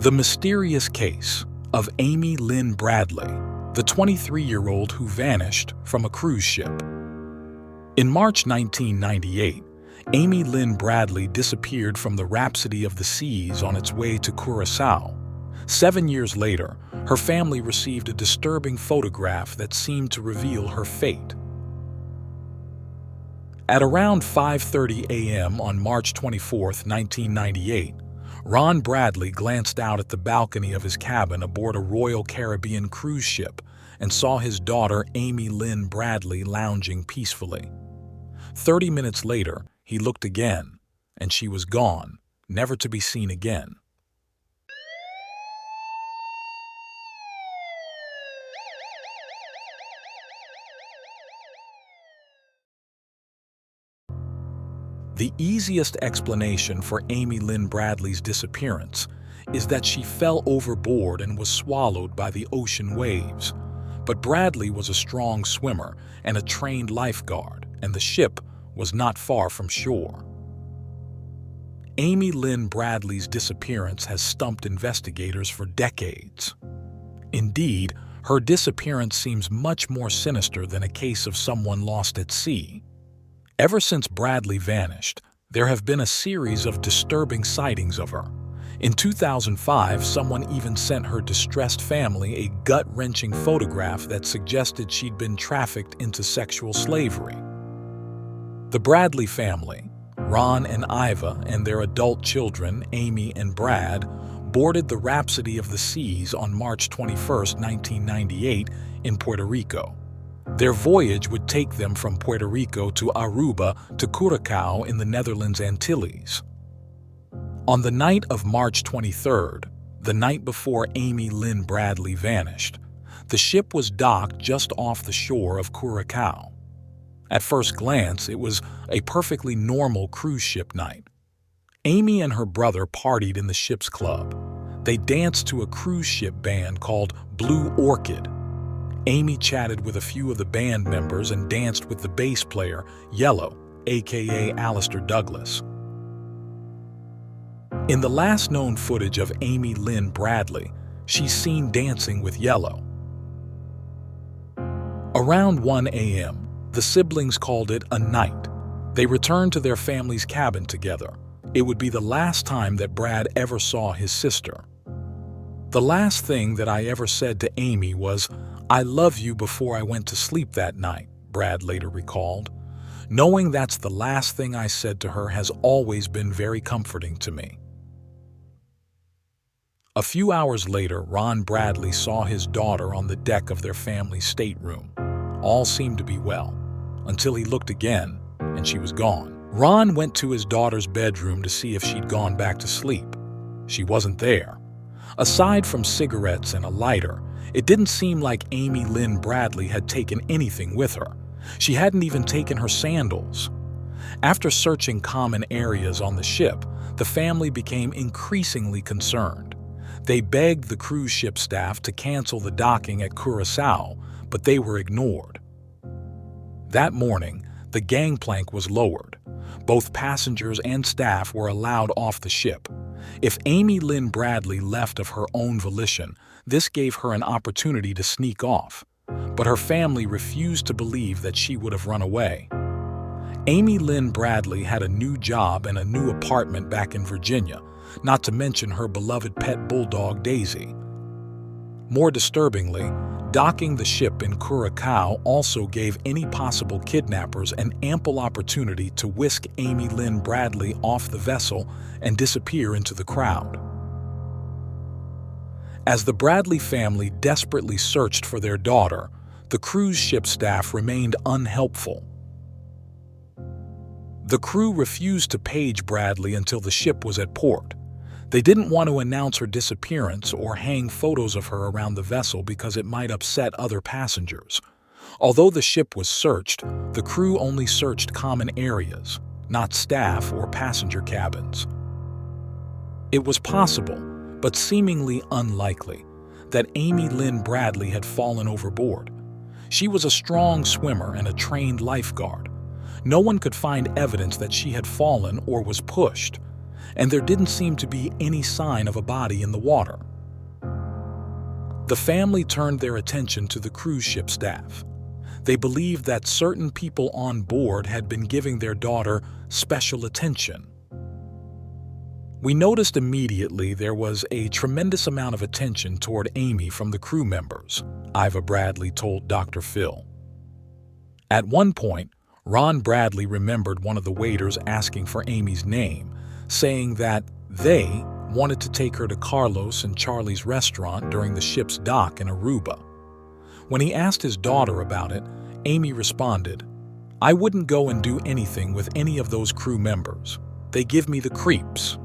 The mysterious case of Amy Lynn Bradley, the 23-year-old who vanished from a cruise ship. In March 1998, Amy Lynn Bradley disappeared from the Rhapsody of the Seas on its way to Curaçao. 7 years later, her family received a disturbing photograph that seemed to reveal her fate. At around 5:30 a.m. on March 24, 1998, Ron Bradley glanced out at the balcony of his cabin aboard a Royal Caribbean cruise ship and saw his daughter Amy Lynn Bradley lounging peacefully. 30 minutes later, he looked again, and she was gone, never to be seen again. The easiest explanation for Amy Lynn Bradley's disappearance is that she fell overboard and was swallowed by the ocean waves. But Bradley was a strong swimmer and a trained lifeguard, and the ship was not far from shore. Amy Lynn Bradley's disappearance has stumped investigators for decades. Indeed, her disappearance seems much more sinister than a case of someone lost at sea. Ever since Bradley vanished, there have been a series of disturbing sightings of her. In 2005, someone even sent her distressed family a gut-wrenching photograph that suggested she'd been trafficked into sexual slavery. The Bradley family, Ron and Iva, and their adult children, Amy and Brad, boarded the Rhapsody of the Seas on March 21, 1998, in Puerto Rico. Their voyage would take them from Puerto Rico to Aruba to Curaçao in the Netherlands Antilles. On the night of March 23rd, the night before Amy Lynn Bradley vanished, the ship was docked just off the shore of Curaçao. At first glance, it was a perfectly normal cruise ship night. Amy and her brother partied in the ship's club. They danced to a cruise ship band called Blue Orchid. Amy chatted with a few of the band members and danced with the bass player, Yellow, aka Alistair Douglas. In the last known footage of Amy Lynn Bradley, she's seen dancing with Yellow. Around 1 a.m., the siblings called it a night. They returned to their family's cabin together. It would be the last time that Brad ever saw his sister. The last thing that I ever said to Amy was, "I love you," before I went to sleep that night, Brad later recalled. Knowing that's the last thing I said to her has always been very comforting to me. A few hours later, Ron Bradley saw his daughter on the deck of their family's stateroom. All seemed to be well, until he looked again, and she was gone. Ron went to his daughter's bedroom to see if she'd gone back to sleep. She wasn't there. Aside from cigarettes and a lighter, it didn't seem like Amy Lynn Bradley had taken anything with her. She hadn't even taken her sandals. After searching common areas on the ship, the family became increasingly concerned. They begged the cruise ship staff to cancel the docking at Curaçao, but they were ignored. That morning, the gangplank was lowered. Both passengers and staff were allowed off the ship. If Amy Lynn Bradley left of her own volition, this gave her an opportunity to sneak off. But her family refused to believe that she would have run away. Amy Lynn Bradley had a new job and a new apartment back in Virginia, not to mention her beloved pet bulldog Daisy. More disturbingly, docking the ship in Curaçao also gave any possible kidnappers an ample opportunity to whisk Amy Lynn Bradley off the vessel and disappear into the crowd. As the Bradley family desperately searched for their daughter, the cruise ship staff remained unhelpful. The crew refused to page Bradley until the ship was at port. They didn't want to announce her disappearance or hang photos of her around the vessel because it might upset other passengers. Although the ship was searched, the crew only searched common areas, not staff or passenger cabins. It was possible, but seemingly unlikely, that Amy Lynn Bradley had fallen overboard. She was a strong swimmer and a trained lifeguard. No one could find evidence that she had fallen or was pushed. and there didn't seem to be any sign of a body in the water. The family turned their attention to the cruise ship staff. They believed that certain people on board had been giving their daughter special attention. We noticed immediately there was a tremendous amount of attention toward Amy from the crew members, Amy Bradley told Dr. Phil. At one point, Ron Bradley remembered one of the waiters asking for Amy's name, saying that they wanted to take her to Carlos and Charlie's restaurant during the ship's dock in Aruba. When he asked his daughter about it, Amy responded, "I wouldn't go and do anything with any of those crew members. They give me the creeps."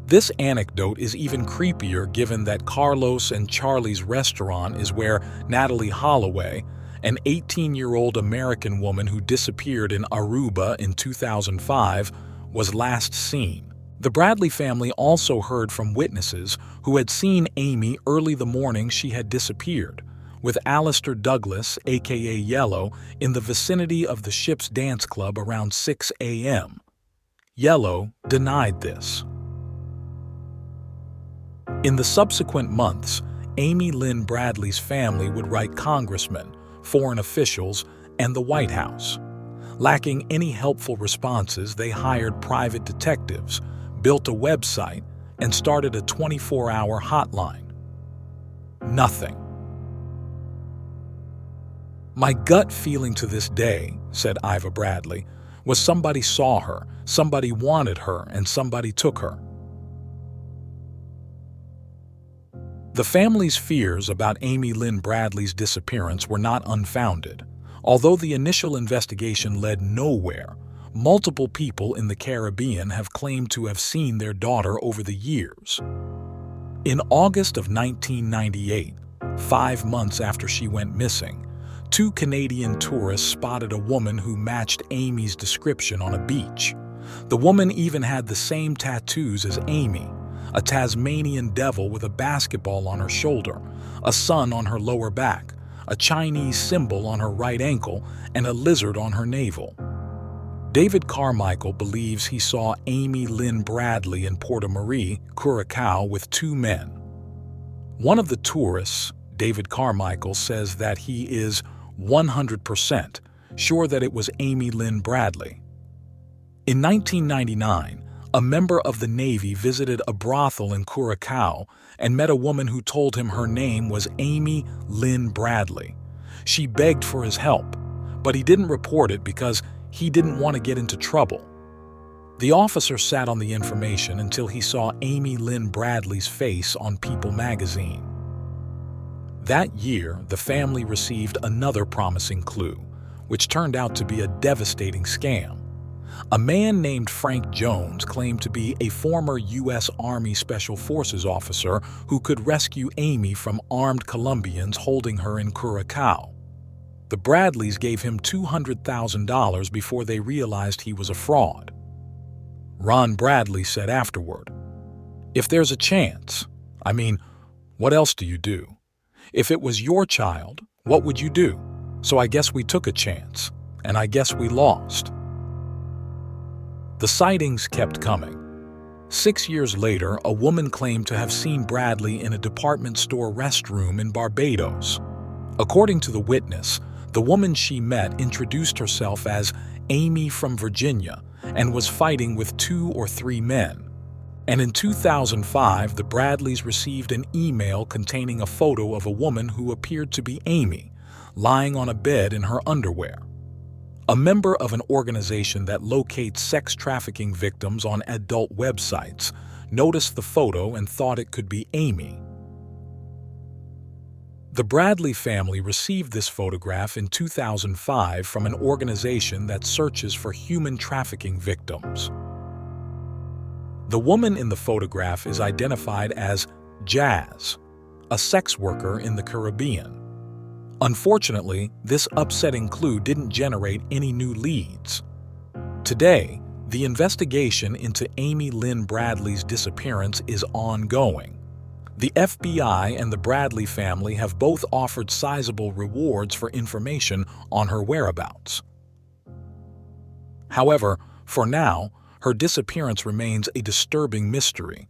This anecdote is even creepier given that Carlos and Charlie's restaurant is where Natalie Holloway, an 18-year-old American woman who disappeared in Aruba in 2005, was last seen. The Bradley family also heard from witnesses who had seen Amy early the morning she had disappeared, with Alistair Douglas, aka Yellow, in the vicinity of the ship's dance club around 6 a.m. Yellow denied this. In the subsequent months, Amy Lynn Bradley's family would write congressmen, foreign officials, and the White House. Lacking any helpful responses, they hired private detectives, built a website, and started a 24-hour hotline. Nothing. "My gut feeling to this day," said Amy Bradley, "was somebody saw her, somebody wanted her, and somebody took her." The family's fears about Amy Lynn Bradley's disappearance were not unfounded. Although the initial investigation led nowhere, multiple people in the Caribbean have claimed to have seen their daughter over the years. In August of 1998, 5 months after she went missing, 2 Canadian tourists spotted a woman who matched Amy's description on a beach. The woman even had the same tattoos as Amy: a Tasmanian devil with a basketball on her shoulder, a sun on her lower back, a Chinese symbol on her right ankle, and a lizard on her navel. David Carmichael believes he saw Amy Lynn Bradley in Porto Marie, Curacao, with 2 men. One of the tourists, David Carmichael, says that he is 100% sure that it was Amy Lynn Bradley. In 1999, a member of the Navy visited a brothel in Curacao and met a woman who told him her name was Amy Lynn Bradley. She begged for his help, but he didn't report it because he didn't want to get into trouble. The officer sat on the information until he saw Amy Lynn Bradley's face on People magazine. That year, the family received another promising clue, which turned out to be a devastating scam. A man named Frank Jones claimed to be a former U.S. Army Special Forces officer who could rescue Amy from armed Colombians holding her in Curacao. The Bradleys gave him $200,000 before they realized he was a fraud. Ron Bradley said afterward, "If there's a chance, what else do you do? If it was your child, what would you do? So I guess we took a chance, and I guess we lost." The sightings kept coming. 6 years later, a woman claimed to have seen Bradley in a department store restroom in Barbados. According to the witness, the woman she met introduced herself as Amy from Virginia and was fighting with 2 or 3 men. And in 2005, the Bradleys received an email containing a photo of a woman who appeared to be Amy, lying on a bed in her underwear. A member of an organization that locates sex trafficking victims on adult websites noticed the photo and thought it could be Amy. The Bradley family received this photograph in 2005 from an organization that searches for human trafficking victims. The woman in the photograph is identified as Jazz, a sex worker in the Caribbean. Unfortunately, this upsetting clue didn't generate any new leads. Today, the investigation into Amy Lynn Bradley's disappearance is ongoing. The FBI and the Bradley family have both offered sizable rewards for information on her whereabouts. However, for now, Her disappearance remains a disturbing mystery,